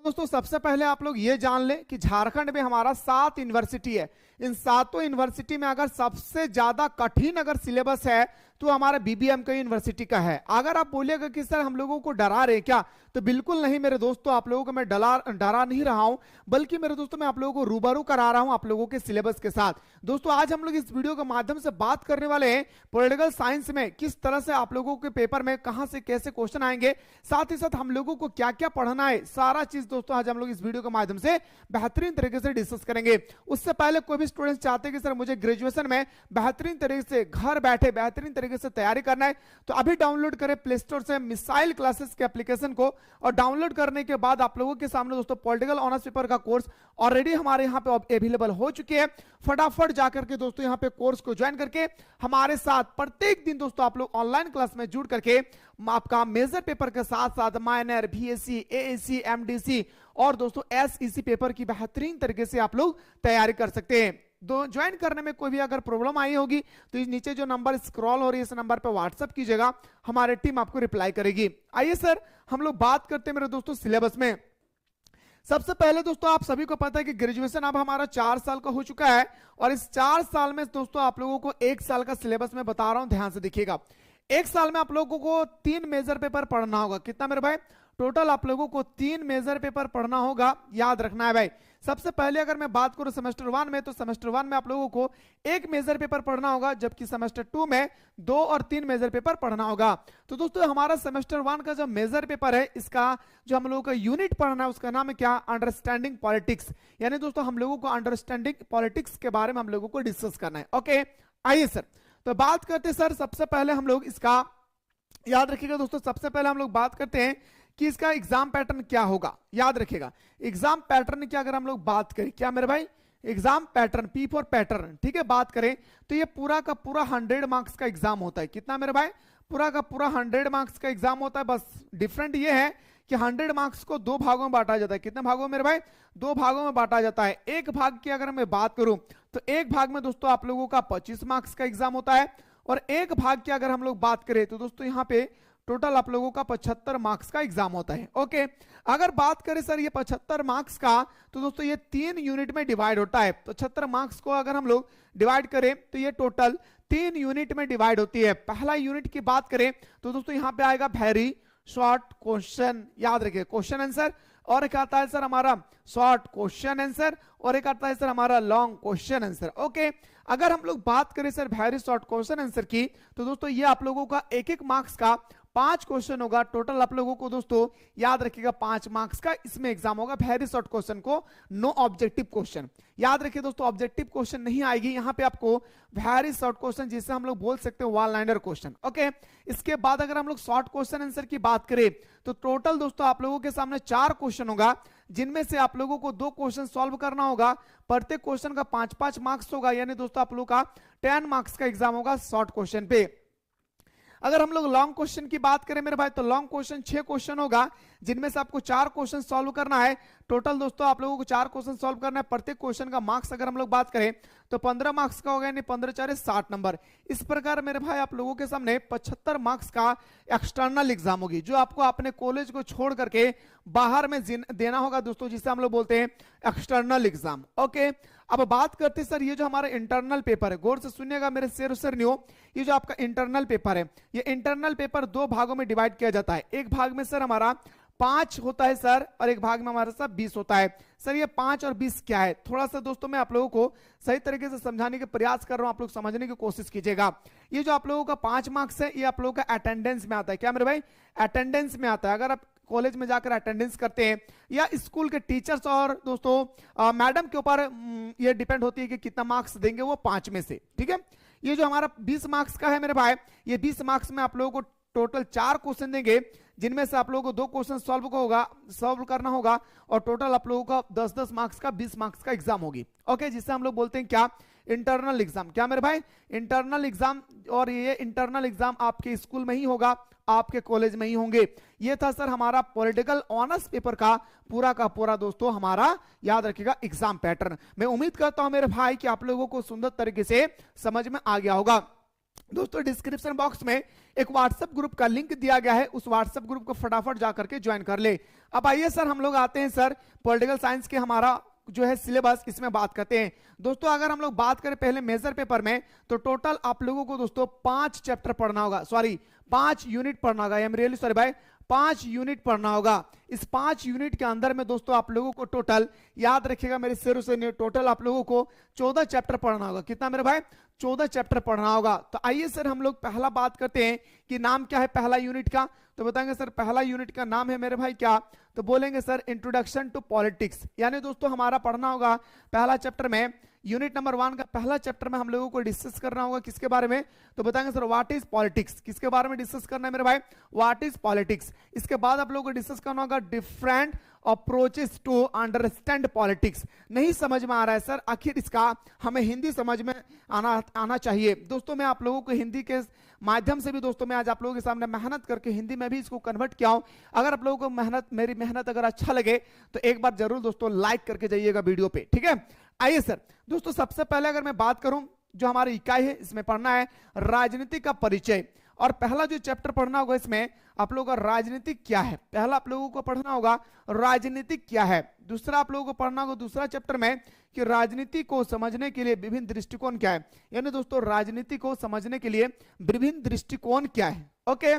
दोस्तों सबसे पहले आप लोग ये जान लें कि झारखंड में हमारा 7 यूनिवर्सिटी है। इन 7 यूनिवर्सिटी में अगर सबसे ज्यादा कठिन अगर सिलेबस है तो हमारा बीबीएम का यूनिवर्सिटी का है। अगर आप बोलिएगा कि सर हम लोगों को डरा रहे क्या, तो बिल्कुल नहीं मेरे दोस्तों, आप लोगों को मैं डरा नहीं रहा हूं, बल्कि मेरे दोस्तों मैं आप लोगों को रूबरू करा रहा हूं आप लोगों के सिलेबस के साथ। दोस्तों आज हम लोग इस वीडियो के माध्यम से बात करने वाले हैं पॉलिटिकल साइंस में किस तरह से आप लोगों के पेपर में कहां से कैसे क्वेश्चन आएंगे, साथ ही साथ हम लोगों को क्या क्या पढ़ना है, सारा चीज दोस्तों आज हम लोग इस वीडियो के माध्यम से बेहतरीन तरीके से डिस्कस करेंगे। उससे पहले कोई भी स्टूडेंट चाहते हैं कि सर मुझे ग्रेजुएशन में बेहतरीन तरीके से घर बैठे बेहतरीन तरीके से तैयारी करना है, तो अभी डाउनलोड करें प्ले स्टोर से मिसाइल क्लासेस के एप्लीकेशन को, और डाउनलोड करने के बाद आप लोगों के सामने दोस्तों पॉलिटिकल ऑनर्स पेपर का कोर्स ऑलरेडी हमारे यहाँ पे अवेलेबल हो चुके हैं। फटाफट जाकर के दोस्तों यहाँ पे कोर्स को ज्वाइन करके हमारे साथ प्रत्येक दिन दोस्तों आप लोग ऑनलाइन क्लास में जुड़ करके आपका मेजर पेपर के साथ साथ माइनर, बीएससी, एएससी, एमडीसी और दोस्तों एसईसी पेपर की बेहतरीन तरीके से आप लोग तैयारी कर सकते हैं। ज्वाइन करने में कोई भी अगर प्रॉब्लम आई होगी तो इस नीचे जो नंबर स्क्रॉल हो रही है इस नंबर पर व्हाट्सएप कीजिएगा, हमारी टीम आपको रिप्लाई करेगी। आइए सर हम लोग बात करते हैं मेरे दोस्तों सिलेबस में। सबसे पहले दोस्तों आप सभी को पता है कि ग्रेजुएशन अब हमारा 4 साल का हो चुका है, और इस 4 साल में दोस्तों आप लोगों को 1 साल का सिलेबस में बता रहा हूं, ध्यान से देखिएगा। 1 साल में आप लोगों को 3 मेजर पेपर पढ़ना होगा। कितना मेरे भाई? टोटल आप लोगों को 3 मेजर पेपर पढ़ना होगा, याद रखना है भाई। सबसे पहले अगर मैं बात करूं सेमेस्टर 1 में, तो सेमेस्टर 1 में आप लोगों को 1 मेजर पेपर पढ़ना होगा, जबकि सेमेस्टर 2 में 2 और 3 मेजर पेपर पढ़ना होगा। तो दोस्तों हमारा सेमेस्टर 1 का जो मेजर पेपर है, इसका जो हम लोगों का यूनिट पढ़ना है उसका नाम है क्या? Understanding politics. यानी दोस्तों हम लोगों को अंडरस्टैंडिंग पॉलिटिक्स के बारे में हम लोगों को डिस्कस करना है। ओके आइए सर तो बात करते हैं सर, सबसे पहले हम लोग इसका याद रखिएगा दोस्तों, सबसे पहले हम लोग बात करते हैं कि इसका एग्जाम पैटर्न क्या होगा। याद रखिएगा एग्जाम पैटर्न की अगर हम लोग बात करें, क्या मेरे भाई? Exam pattern, P for pattern, ठीक है, बात करें तो ये पूरा का पूरा 100 मार्क्स का एग्जाम होता है। कितना मेरे भाई? पूरा का पूरा 100 मार्क्स का एग्जाम होता है। बस डिफरेंट ये है कि 100 मार्क्स को 2 भागों में बांटा जाता है। कितने भागों में मेरे भाई? 2 भागों में बांटा जाता है। एक भाग की अगर मैं बात करूं तो एक भाग में दोस्तों आप लोगों का 25 मार्क्स का एग्जाम होता है, और एक भाग की अगर हम लोग बात करें तो दोस्तों यहाँ पे टोटल आप लोगों का 75 मार्क्स का एग्जाम होता है। ओके अगर बात करें सर ये 75 मार्क्स का, तो दोस्तों ये 3 यूनिट में डिवाइड होता है। तो 75 मार्क्स को अगर हम लोग डिवाइड करें तो ये टोटल 3 यूनिट में डिवाइड होती है। पहला यूनिट की बात करें तो दोस्तों यहाँ पे आएगा वेरी शॉर्ट क्वेश्चन, याद रखिए क्वेश्चन आंसर, और एक आता है सर हमारा शॉर्ट क्वेश्चन आंसर, और एक आता है सर हमारा लॉन्ग क्वेश्चन आंसर। ओके अगर हम लोग बात करें sir very short question answer की, तो दोस्तों ये आप लोगों का 1-1 मार्क्स का 5 क्वेश्चन होगा। टोटल आप लोगों को दोस्तों याद रखिएगा 5 मार्क्स का इसमें एग्जाम होगा। वेरी शॉर्ट क्वेश्चन को नो ऑब्जेक्टिव क्वेश्चन, याद रखिए दोस्तों ऑब्जेक्टिव क्वेश्चन नहीं आएगी यहाँ पे आपको, वेरी शॉर्ट क्वेश्चन जिसे हम लोग बोल सकते हैं वन लाइनर क्वेश्चन। ओके इसके बाद अगर हम लोग शॉर्ट क्वेश्चन आंसर की बात करें तो टोटल दोस्तों आप लोगों के सामने 4 क्वेश्चन होगा, जिनमें से आप लोगों को 2 क्वेश्चन सॉल्व करना होगा। प्रत्येक क्वेश्चन का 5-5 मार्क्स होगा, यानी दोस्तों आप लोगों का 10 मार्क्स का एग्जाम होगा शॉर्ट क्वेश्चन पे। अगर हम लोग लॉन्ग क्वेश्चन की बात करें मेरे भाई, तो लॉन्ग क्वेश्चन 6 क्वेश्चन होगा, जिनमें से आपको 4 क्वेश्चन सॉल्व करना है। टोटल दोस्तों आप लोगों को 4 क्वेश्चन सॉल्व करना है। प्रत्येक क्वेश्चन का मार्क्स अगर हम लोग बात करें तो 15 मार्क्स का होगा, यानी 15×4 = 60 नंबर। इस प्रकार मेरे भाई आप लोगों के सामने 75 मार्क्स का एक्सटर्नल एग्जाम होगी, जो आपको अपने कॉलेज को छोड़ करके बाहर में देना होगा दोस्तों, जिसे हम लोग बोलते हैं एक्सटर्नल एग्जाम। ओके अब बात करते हैं सर ये जो हमारा इंटरनल पेपर है, गौर से सुनिएगा मेरे शेर नहीं हो, ये जो आपका इंटरनल पेपर है, ये इंटरनल पेपर 2 भागों में डिवाइड किया जाता है। एक भाग में सर हमारा 5 होता है सर, और एक भाग में हमारा सर 20 होता है। सर ये 5 और 20 क्या है, थोड़ा सा दोस्तों मैं आप लोगों को सही तरीके से समझाने के प्रयास कर रहा हूं, आप लोग समझने की कोशिश कीजिएगा। ये जो आप लोगों का 5 मार्क्स है, ये आप लोगों का अटेंडेंस में आता है। क्या मेरे भाई? अटेंडेंस में आता है। अगर आप कॉलेज में जाकर अटेंडेंस करते हैं, या स्कूल के टीचर्स और दोस्तों मैडम के ऊपर ये डिपेंड होती है कि कितना मार्क्स देंगे वो 5 में से, ठीक है। ये जो हमारा 20 मार्क्स का है मेरे भाई, ये 20 मार्क्स में आप लोगों को टोटल 4 क्वेश्चन देंगे, जिनमें से आप लोगों को 2 क्वेश्चन सॉल्व करना होगा, और टोटल आप लोगों का 10-10 मार्क्स का 20 मार्क्स का एग्जाम होगी। ओके जिसे हम लोग बोलते हैं क्या? Internal exam. क्या मेरे भाई? Internal exam. और ये इंटरनल एग्जाम आपके स्कूल में ही होगा, आपके कॉलेज में ही होंगे। ये था सर हमारा पॉलिटिकल ऑनर्स पेपर का पूरा दोस्तों हमारा याद रखिएगा एग्जाम पैटर्न। मैं उम्मीद करता हूं मेरे भाई कि आप लोगों को सुंदर तरीके से समझ में आ गया होगा। दोस्तों डिस्क्रिप्शन बॉक्स में एक व्हाट्सएप ग्रुप का लिंक दिया गया है, उस व्हाट्सएप ग्रुप को फटाफट जा करके ज्वाइन कर ले। अब आइए सर हम लोग आते हैं सर पॉलिटिकल साइंस के हमारा जो है सिलेबस, इसमें बात करते हैं। दोस्तों अगर हम लोग बात करें पहले मेजर पेपर में, तो टोटल आप लोगों को दोस्तों 5 चैप्टर पढ़ना होगा, सॉरी 5 यूनिट पढ़ना होगा, आई एम रियली सॉरी भाई, 5 यूनिट पढ़ना होगा। इस 5 यूनिट के अंदर में दोस्तों आप लोगों को टोटल, याद रखिएगा मेरे सिर से, टोटल आप लोगों को 14 चैप्टर पढ़ना होगा। कितना मेरे भाई? 14 चैप्टर पढ़ना होगा। तो आइए सर हम लोग पहला बात करते हैं कि नाम क्या है पहला यूनिट का। तो बताएंगे सर पहला यूनिट का नाम है मेरे भाई क्या, तो बोलेंगे सर इंट्रोडक्शन टू पॉलिटिक्स। यानी दोस्तों हमारा पढ़ना होगा पहला चैप्टर में, यूनिट नंबर 1 का पहला चैप्टर में हम लोगों को डिस्कस करना होगा किसके बारे में, तो बताएंगे सर व्हाट इज पॉलिटिक्स। किसके बारे में डिस्कस करना है मेरे भाई? What is politics. इसके बाद आप लोगों को डिस्कस करना होगा different approaches to understand politics. नहीं समझ में आ रहा है सर, आखिर इसका हमें हिंदी समझ में आना चाहिए। दोस्तों मैं आप लोगों को हिंदी के माध्यम से भी दोस्तों मैं आज आप लोगों के सामने मेहनत करके हिंदी में भी इसको कन्वर्ट किया हूं। अगर आप लोगों को मेरी मेहनत अगर अच्छा लगे तो एक बार जरूर दोस्तों लाइक करके जाइएगा वीडियो पे, ठीक है। आइए सर दोस्तों सबसे पहले अगर मैं बात करूं, जो हमारी इकाई है इसमें पढ़ना है राजनीति का परिचय। और पहला जो चैप्टर पढ़ना होगा इसमें आप लोगों का राजनीतिक क्या है, पहला आप लोगों को पढ़ना होगा राजनीतिक क्या है। दूसरा आप लोगों को पढ़ना होगा दूसरा चैप्टर में कि राजनीति को समझने के लिए विभिन्न दृष्टिकोण क्या है। यानी दोस्तों राजनीति को समझने के लिए विभिन्न दृष्टिकोण क्या है। ओके,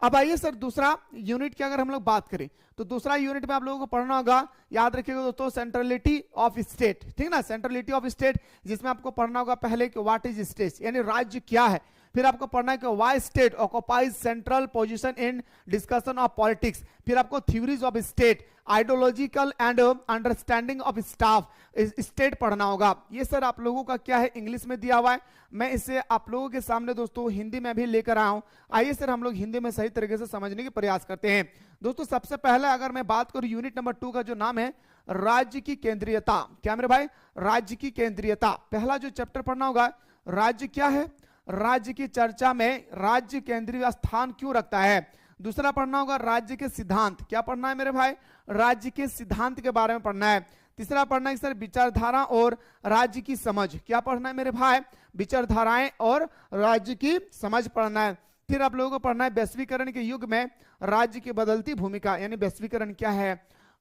अब आइए सर दूसरा यूनिट की अगर हम लोग बात करें, तो दूसरा यूनिट में आप लोगों को पढ़ना होगा, याद रखिएगा दोस्तों, सेंट्रलिटी ऑफ स्टेट, ठीक ना, सेंट्रलिटी ऑफ स्टेट, जिसमें आपको पढ़ना होगा पहले कि व्हाट इज स्टेट, यानी राज्य क्या है। फिर आपको पढ़ना है कि why state occupies central position in discussion of politics. फिर आपको theories of state, ideological and understanding of staff state पढ़ना होगा। ये सर आप लोगों का क्या है इंग्लिश में दिया हुआ है, मैं इसे आप लोगों के सामने दोस्तों हिंदी में भी लेकर आया हूं। आइए सर हम लोग हिंदी में सही तरीके से समझने की प्रयास करते हैं। दोस्तों सबसे पहले अगर मैं बात करूं यूनिट नंबर 2 का जो नाम है राज्य की केंद्रीयता। क्या मेरे भाई? राज्य की केंद्रीयता। पहला जो चैप्टर पढ़ना होगा राज्य क्या है, राज्य की चर्चा में राज्य केंद्रीय स्थान क्यों रखता है। दूसरा पढ़ना होगा राज्य के सिद्धांत। क्या पढ़ना है मेरे भाई? राज्य के सिद्धांत के बारे में पढ़ना है। तीसरा पढ़ना है सर विचारधारा और राज्य की समझ। क्या पढ़ना है मेरे भाई? विचारधाराएं और राज्य की समझ पढ़ना है। फिर आप लोगों को पढ़ना है वैश्वीकरण के युग में राज्य की बदलती भूमिका, यानी वैश्वीकरण क्या है,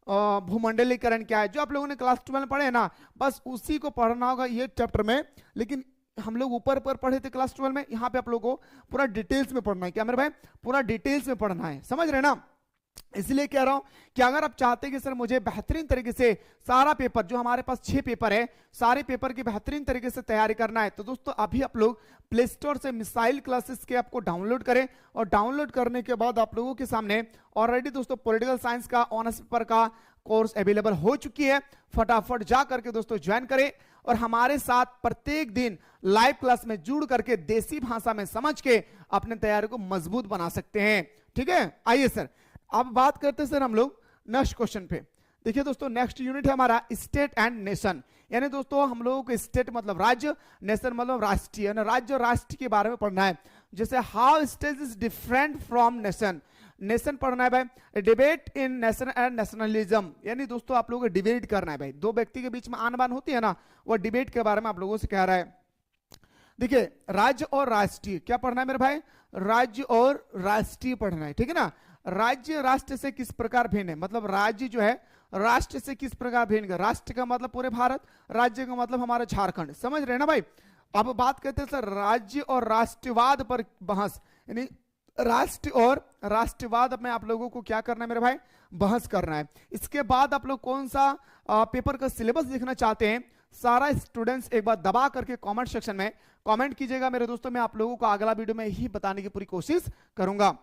भूमंडलीकरण क्या है, जो आप लोगों ने क्लास 12 में पढ़े ना, बस उसी को पढ़ना होगा ये चैप्टर में। लेकिन हम लोग ऊपर पर पढ़े थे क्लास 12 में, यहाँ पे आप लोगों को पूरा डिटेल्स में पढ़ना है। क्या मेरे भाई? पूरा डिटेल्स में पढ़ना है, समझ रहे ना। इसलिए कह रहा हूं कि अगर आप चाहते हैं कि सर मुझे बेहतरीन तरीके से सारा पेपर, जो हमारे पास 6 पेपर है, सारे पेपर की बेहतरीन तरीके से तैयारी करना है, तो दोस्तों अभी आप लोग प्ले स्टोर से मिसाइल क्लासेस के आपको डाउनलोड करें। और डाउनलोड करने के बाद आप लोगों के सामने ऑलरेडी दोस्तों पॉलिटिकल साइंस का ऑनर्स पेपर का कोर्स अवेलेबल हो चुकी है। फटाफट जा करके दोस्तों ज्वाइन करें और हमारे साथ प्रत्येक दिन लाइव क्लास में जुड़ करके देसी भाषा में समझ के अपने तैयारी को मजबूत बना सकते हैं, ठीक है। आइए सर अब बात करते हैं सर हम लोग नेक्स्ट क्वेश्चन पे। देखिए दोस्तों नेक्स्ट यूनिट है हमारा स्टेट एंड नेशन। यानी दोस्तों हम लोगों को स्टेट मतलब राज्य, नेशन मतलब राष्ट्रीय, राज्य और राष्ट्र के बारे में पढ़ना है। जैसे how state is different from nation, nation पढ़ना है भाई। Debate in nation and nationalism, यानी दोस्तों आप लोगों को डिबेट करना है भाई, दो व्यक्ति के बीच में आन बान होती है ना, वो डिबेट के बारे में आप लोगों से कह रहा है। देखिए राज्य और राष्ट्रीय क्या पढ़ना है मेरे भाई? राज्य और राष्ट्रीय पढ़ना है, ठीक है ना। राज्य राष्ट्र से किस प्रकार भिन्न है, मतलब राज्य जो है राष्ट्र से किस प्रकार भिन्न है। राष्ट्र का मतलब पूरे भारत, राज्य का मतलब हमारा झारखंड, समझ रहे हैं ना भाई। अब बात करते हैं सर राज्य और राष्ट्रवाद पर बहस, यानी राष्ट्र और राष्ट्रवाद में आप लोगों को क्या करना है मेरे भाई? बहस करना है। इसके बाद आप लोग कौन सा पेपर का सिलेबस देखना चाहते हैं, सारा स्टूडेंट्स एक बार दबा करके कमेंट सेक्शन में कमेंट कीजिएगा मेरे दोस्तों। मैं आप लोगों को अगला वीडियो में ही बताने की पूरी कोशिश करूंगा।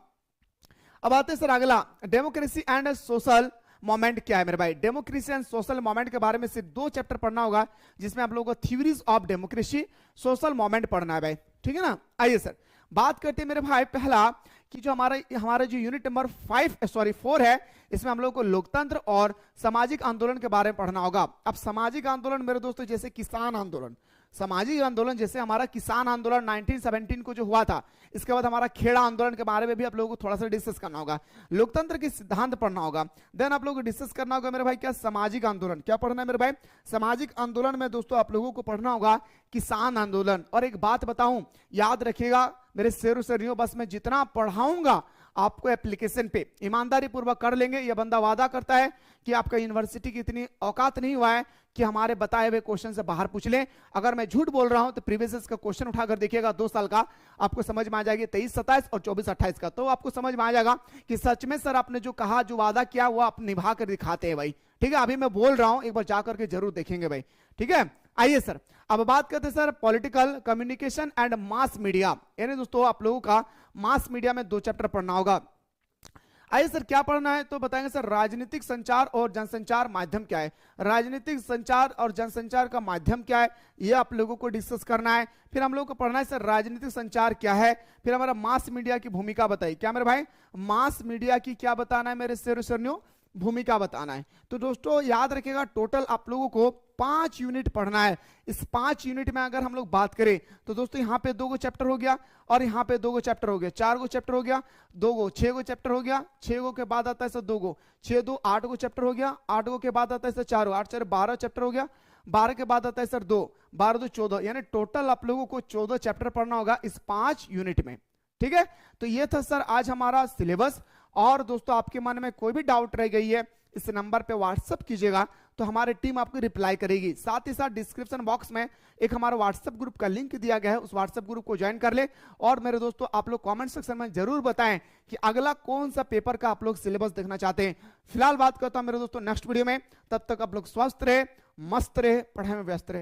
अब आते हैं सर अगला, डेमोक्रेसी एंड सोशल मोमेंट क्या है मेरे भाई? डेमोक्रेसी एंड सोशल मोमेंट के बारे में सिर्फ 2 चैप्टर पढ़ना होगा, जिसमें आप लोगों को theories of democracy, social moment पढ़ना है भाई, ठीक है ना। आइए सर बात करते हैं मेरे भाई पहला कि जो हमारा जो यूनिट नंबर 4 है, इसमें हम लोग को लोकतंत्र और सामाजिक आंदोलन के बारे में पढ़ना होगा। अब सामाजिक आंदोलन मेरे दोस्तों जैसे किसान आंदोलन, सामाजिक आंदोलन जैसे हमारा किसान आंदोलन 1917 को जो हुआ था, इसके बाद हमारा खेड़ा आंदोलन के बारे में भी आप लोगों को थोड़ा सा डिस्कस करना होगा, लोकतंत्र के सिद्धांत पढ़ना होगा। देन आप लोगों को डिस्कस करना होगा मेरे भाई क्या, सामाजिक आंदोलन। क्या पढ़ना है मेरे भाई, सामाजिक आंदोलन में दोस्तों आप लोगों को पढ़ना होगा किसान आंदोलन। और एक बात बताऊं, याद रखिएगा मेरे शेरों शेरियों, बस मैं जितना पढ़ाऊंगा आपको एप्लीकेशन पे ईमानदारी पूर्वक कर लेंगे। यह बंदा वादा करता है कि आपका यूनिवर्सिटी की इतनी औकात नहीं हुआ है कि हमारे बताए हुए क्वेश्चन से बाहर पूछ लें। अगर मैं झूठ बोल रहा हूं तो प्रीवियस का क्वेश्चन उठाकर देखिएगा 2 साल का, आपको समझ में आ जाएगी 23-27 और 24-28 का, तो आपको समझ में आ जाएगा कि सच में सर आपने जो कहा, जो वादा किया वो आप निभा कर दिखाते हैं भाई। ठीक है, अभी मैं बोल रहा हूं, एक बार जाकर के जरूर देखेंगे भाई। ठीक है, आइए सर अब बात करते हैं sir political communication and mass media. यानी दोस्तों आप लोगों का मास मीडिया में 2 चैप्टर पढ़ना होगा। आइए सर क्या पढ़ना है तो बताएंगे सर, राजनीतिक संचार और जनसंचार माध्यम क्या है, राजनीतिक संचार और जनसंचार का माध्यम क्या है, ये आप लोगों को डिस्कस करना है। फिर हम लोगों को पढ़ना है सर राजनीतिक संचार क्या है, फिर हमारा मास मीडिया की भूमिका बताइए। क्या मेरे भाई, मास मीडिया की क्या बताना है मेरे शेरों, भूमिका बताना है। तो दोस्तों याद रखिएगा टोटल आप लोगों को 5 यूनिट पढ़ना है। इस 5 यूनिट में अगर हम लोग बात करें तो दोस्तों यहाँ पे 2 चैप्टर हो गया और यहाँ पे 2 चैप्टर हो गया, 4 चैप्टर हो गया, 6 चैप्टर हो गया, 6 के बाद आता है सर 2, 6 8 चैप्टर हो गया, 8 के बाद आता है सर 4, 8 4 12 चैप्टर हो गया, 12 के बाद आता है सर 2, 12 14, यानी टोटल आप लोगों को 14 चैप्टर पढ़ना होगा इस 5 यूनिट में। ठीक है, तो ये था सर आज हमारा सिलेबस। और दोस्तों आपके मन में कोई भी डाउट रह गई है इस नंबर पे व्हाट्सएप कीजिएगा तो हमारी टीम आपको रिप्लाई करेगी। साथ ही साथ डिस्क्रिप्शन बॉक्स में एक हमारा व्हाट्सएप ग्रुप का लिंक दिया गया है, उस व्हाट्सएप ग्रुप को ज्वाइन कर ले। और मेरे दोस्तों आप लोग कमेंट सेक्शन में जरूर बताएं कि अगला कौन सा पेपर का आप लोग सिलेबस देखना चाहते हैं। फिलहाल बात करता हूं मेरे दोस्तों नेक्स्ट वीडियो में, तब तक आप लोग स्वस्थ रहे, मस्त रहे, पढ़ाई में व्यस्त रहे।